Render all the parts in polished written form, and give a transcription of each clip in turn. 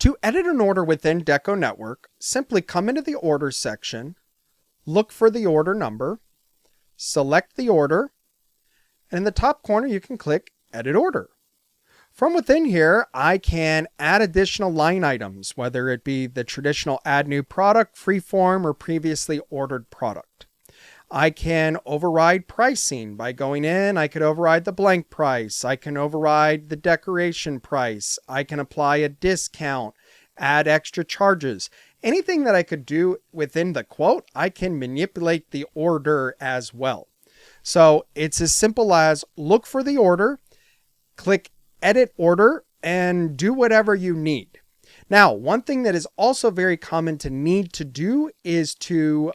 To edit an order within DecoNetwork, simply come into the Orders section, look for the order number, select the order, and in the top corner you can click Edit Order. From within here, I can add additional line items, whether it be the traditional Add New Product, Freeform, or Previously Ordered Product. I can override pricing by going in. I could override the blank price. I can override the decoration price. I can apply a discount, add extra charges. Anything that I could do within the quote, I can manipulate the order as well. So it's as simple as look for the order, click Edit Order, and do whatever you need. Now, one thing that is also very common to need to do is to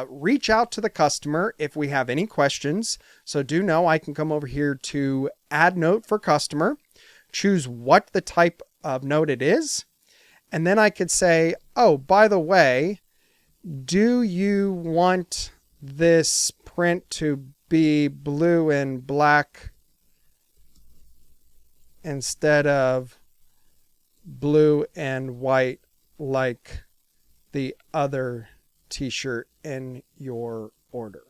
reach out to the customer if we have any questions. So do know I can come over here to Add Note for Customer, choose what the type of note it is, and then I could say, oh, by the way, do you want this print to be blue and black instead of blue and white like the other t-shirt in your order?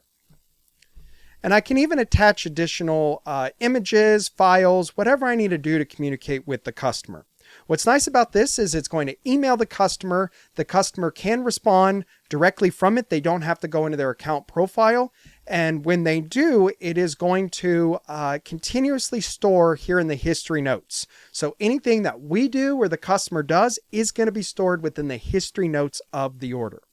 And I can even attach additional images, files, whatever I need to do to communicate with the customer. What's nice about this is it's going to email the customer. The customer can respond directly from it. They don't have to go into their account profile. And when they do, it is going to continuously store here in the history notes. So anything that we do or the customer does is going to be stored within the history notes of the order.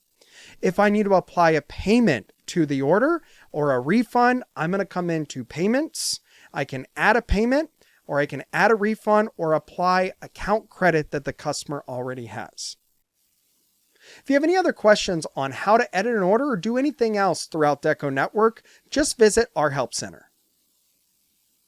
If I need to apply a payment to the order or a refund, I'm going to come into Payments. I can add a payment, or I can add a refund or apply account credit that the customer already has. If you have any other questions on how to edit an order or do anything else throughout DecoNetwork, just visit our Help Center.